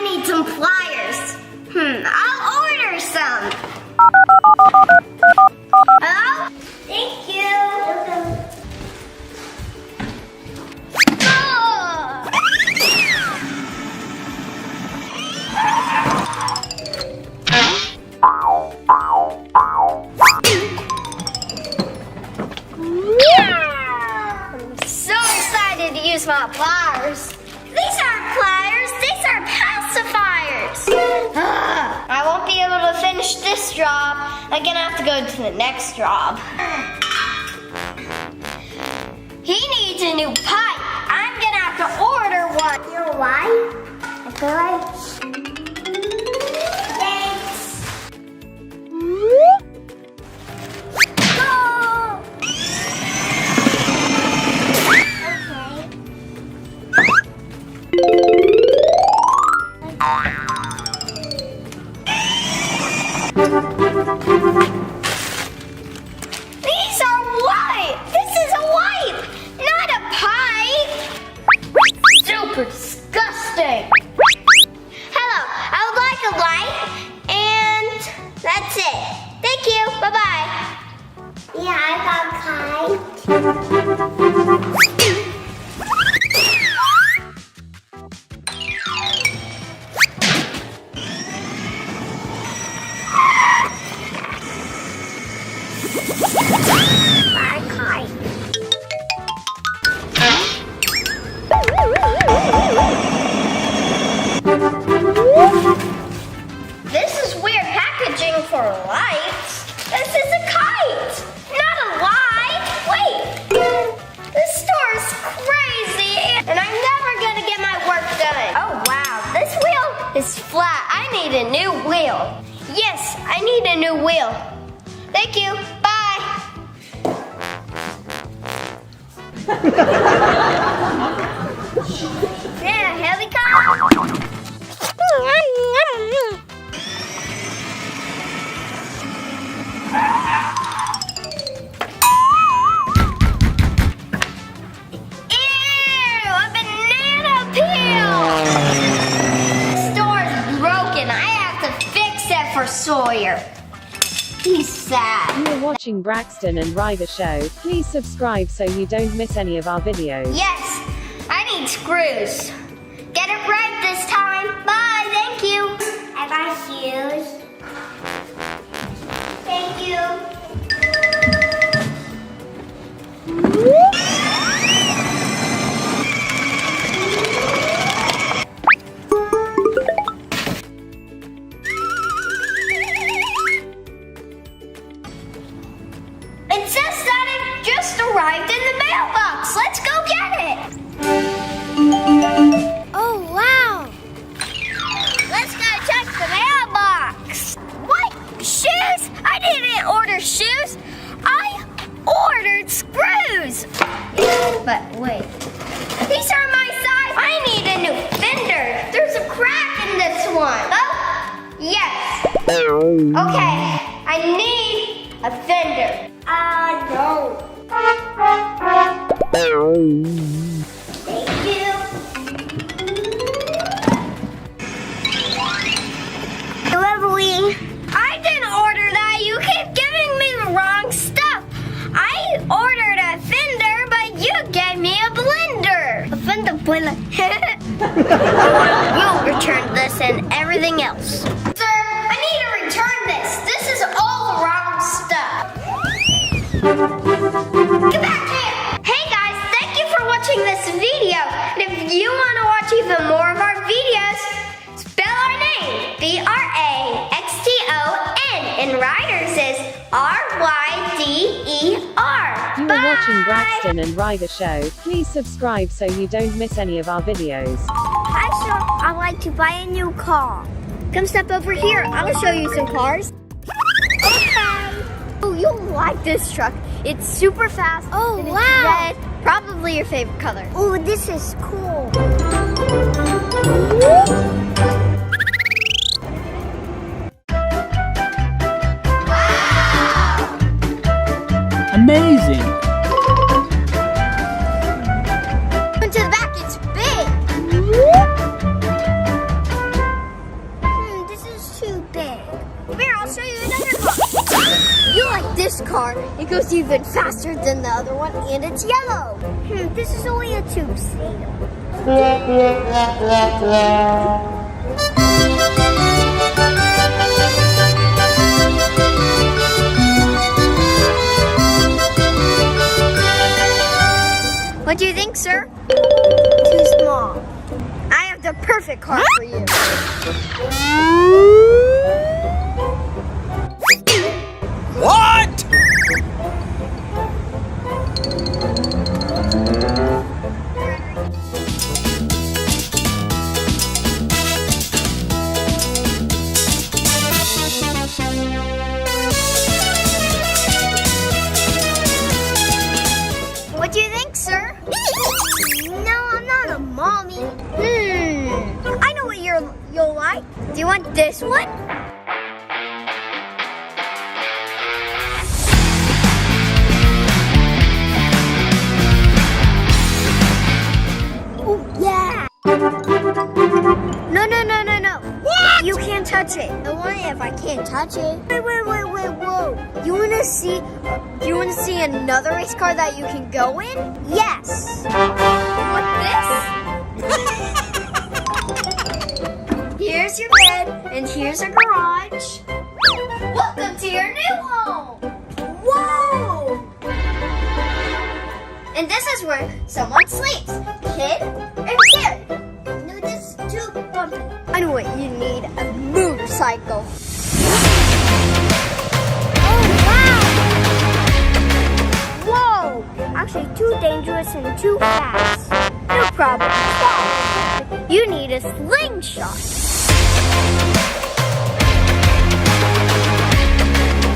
need some pliers. I'll order some. Hello? Thank you. I'm so excited to use my pliers. These aren't pliers, these are pacifiers. I won't be able to finish this job. I'm gonna have to go to the next job. He needs a new pipe. I'm gonna have to order one. You know why? Okay. Thanks. Go! These are white! This is a wipe, not a pipe! Super disgusting! Hello, I would like a light, and that's it. Thank you, bye-bye. Yeah, I got kite. This is weird packaging for lights. This is a kite, not a light. Wait, this store is crazy, and I'm never gonna get my work done. Oh wow, this wheel is flat. I need a new wheel. Yes, I need a new wheel. Thank you, bye. Yeah, here we come. Ew, a banana peel! The store's broken. I have to fix it for Sawyer. He's sad. You're watching Braxton and Ryder show. Please subscribe so you don't miss any of our videos. Yes, I need screws. Get it right this time. Bye, thank you. I got shoes. Thank you. It says that it just arrived in the mailbox. Let's go get it. Oh, wow. Let's go check the mailbox. What? Shoes? I didn't order shoes. I ordered screws. But wait. These are my size. I need a new fender. There's a crack in this one. Oh, yes. Okay, I need a fender. No. Thank you. Delivery. I didn't order that. You keep giving me the wrong stuff. I ordered a fender, but you gave me a blender. A fender blender. We'll return this and everything else. Sir, I need to return this. This is all the wrong stuff. Get back here! Hey guys, thank you for watching this video. And if you want to watch even more of our videos, spell our name, B-R-A-X-T-O-N, and Ryder's is R-Y-D-E-R. You are watching Braxton and Ryder show. Please subscribe so you don't miss any of our videos. Hi, sir. I'd like to buy a new car. Come step over here. I'll show you some cars. Okay. Oh, you'll like this truck. It's super fast. Oh, and wow. It's red. Probably your favorite color. Oh, this is cool. Wow! Amazing! Into the back, it's big. car. It goes even faster than the other one, and it's yellow. This is only a two-seater. What do you think, sir? Too small. I have the perfect car for you. What? What do you think, sir? No, I'm not a mommy. I know what you'll like. Do you want this one? Oh, yeah. No. What? You can't touch it. I want it if I can't touch it. Wait, whoa. You wanna see another race car that you can go in? Yes. Like this? Here's your bed, and here's a garage. Welcome to your new home. Whoa! And this is where someone sleeps. Kid and kid. No, this is too bumpy. I know what you need, a motorcycle. Actually, too dangerous and too fast. No problem. You need a slingshot.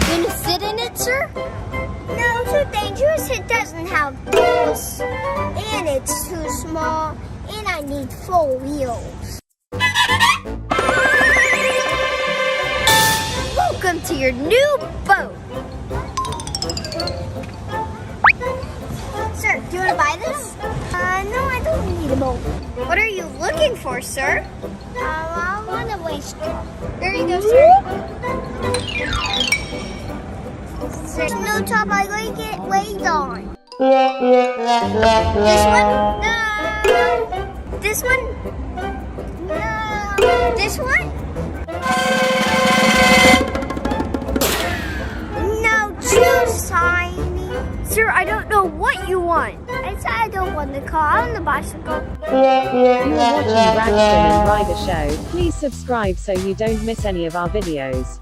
You gonna sit in it, sir? No, too dangerous. It doesn't have wheels. And it's too small. And I need 4 wheels. Welcome to your new boat. Sir, do you want to buy this? No, I don't need a boat. What are you looking for, sir? I want a race car. There you go, sir. There's no top. I like it way on. This one? No. This one? No. This one? No, too tiny. Sir, I don't know what you want. I said I don't want the car. I want the bicycle. You're watching Braxton and Ryder show. Please subscribe so you don't miss any of our videos.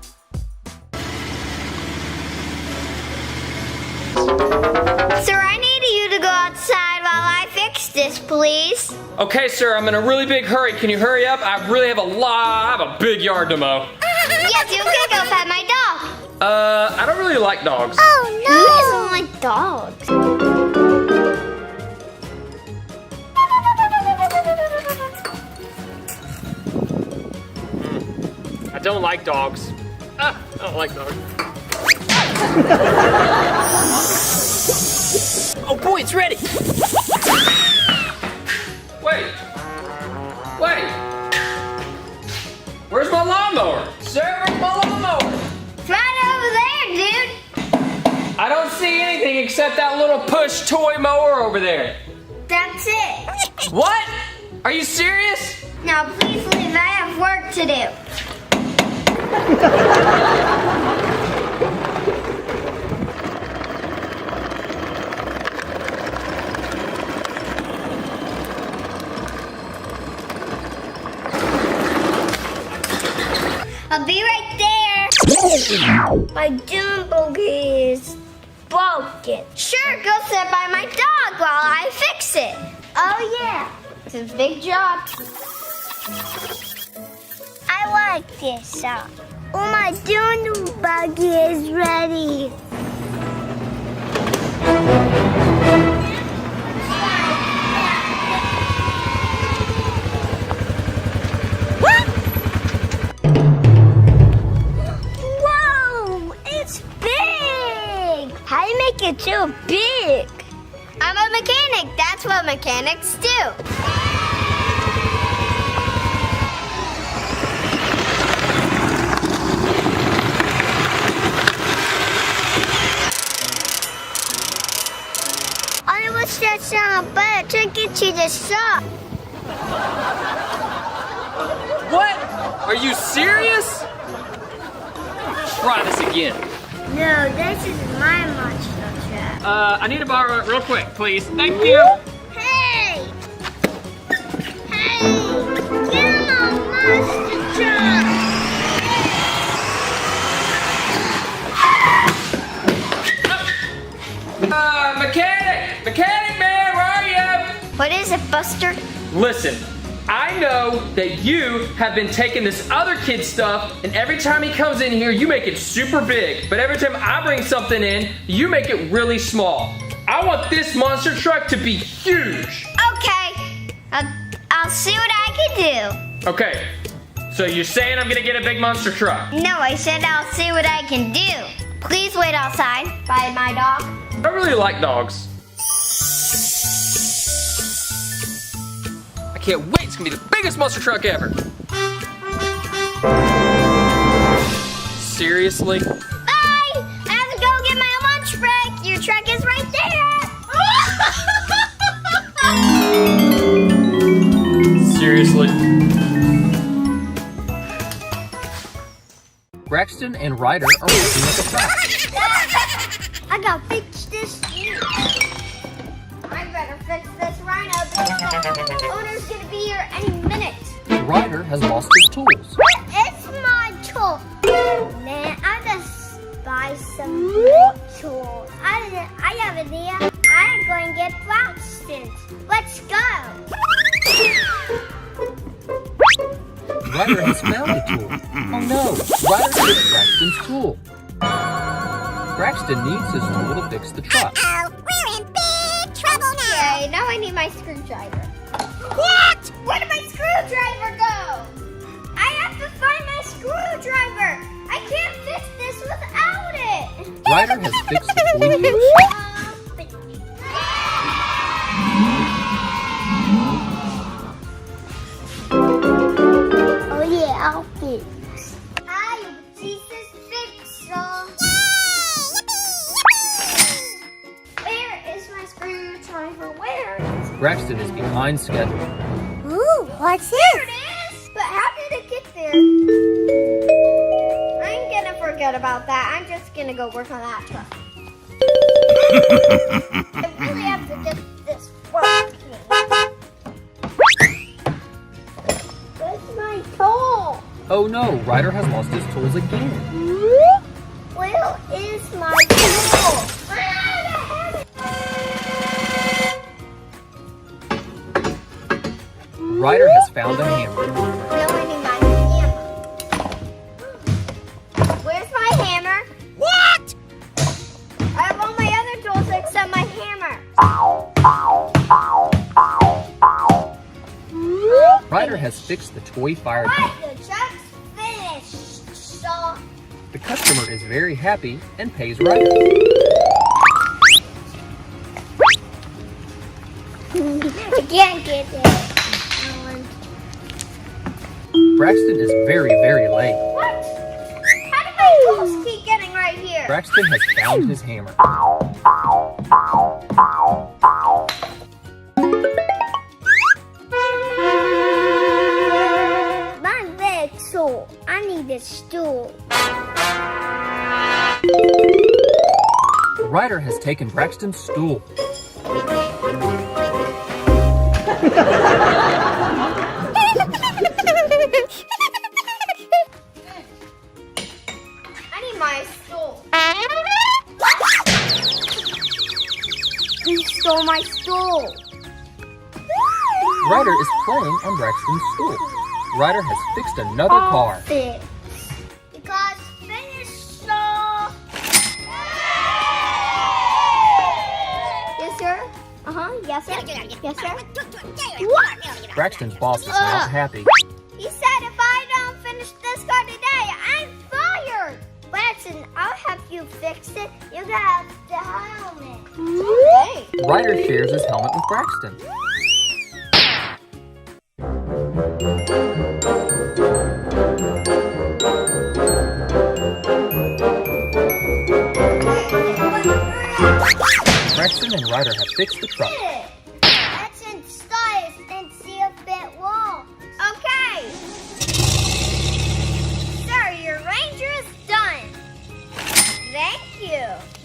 Sir, I need you to go outside while I fix this, please. Okay, sir, I'm in a really big hurry. Can you hurry up? I have a big yard to mow. Yes, you can go pet my dog. I don't really like dogs. Oh, no. Who doesn't like dogs? I don't like dogs. I don't like dogs. Oh boy, it's ready. Wait. Where's my lawnmower? Sir, where's my lawnmower? It's right over there, dude. I don't see anything except that little push toy mower over there. That's it. What? Are you serious? Now, please leave. I have work to do. I'll be right there. My dune buggy is broken. Sure, go sit by my dog while I fix it. Oh, yeah. It's a big job. I like this song. Oh, my dune buggy is ready. How do you make it so big? I'm a mechanic. That's what mechanics do. Stop, but take it to the shop. What? Are you serious? Try this again. No, this is my monster truck. I need to borrow it real quick, please. Thank you. Hey! Hey! Get my monster truck! Mechanic man, where are you? What is it, Buster? Listen, I know that you have been taking this other kid's stuff, and every time he comes in here, you make it super big. But every time I bring something in, you make it really small. I want this monster truck to be huge. Okay. I'll see what I can do. Okay, so you're saying I'm gonna get a big monster truck? No, I said I'll see what I can do. Please wait outside by my dog. I really like dogs. I can't wait. It's gonna be the biggest monster truck ever. Seriously? Bye! I have to go get my lunch break. Your truck is right there. Seriously? Braxton and Ryder are working at the shop. I gotta fix this. I better fix this right now because the owner's gonna be here any minute. Ryder has lost his tools. It's my tool. Man, I just buy some more tools. I have an idea. I'm going to get Braxton. Let's go. Ryder has found the tool. Oh no, Ryder took Braxton's tool. Braxton needs his tool to fix the truck. Uh-oh, we're in big trouble now. Okay, now I need my screwdriver. What? Where did my screwdriver go? I have to find my screwdriver. I can't fix this without it. Ryder has fixed the tool he used. Oh yeah, I'll fix. I am Jesus Fixer. Where is my screwdriver? Where is it? Braxton is behind schedule. Ooh, what's this? There it is! But how did it get there? I'm gonna forget about that. I'm just gonna go work on that truck. I really have to get this working. Where's my tool? Oh no, Ryder has lost his tools again. Where is my tool? Ryder has found a hammer. Now I need my hammer. Where's my hammer? What? I have all my other tools except my hammer. Ryder has fixed the toy fire truck. Right, the truck's finished, so... The customer is very happy and pays Ryder. I can't get it. Braxton is very, very late. What? How did my tools keep getting right here? Braxton has found his hammer. My leg sore. I need a stool. Ryder has taken Braxton's stool. I need my stool. Who stole my stool? Ryder is playing on Braxton's stool. Ryder has fixed another car. Fix. Because finished so. Yes, sir. Yes, sir. Yes, sir. What? Braxton's boss is not happy. He said if I don't finish this car today, I'm fired. Braxton, I'll help you fix it. You got the helmet. Okay. Ryder shares his helmet with Braxton. Braxton and Ryder have fixed the truck. you.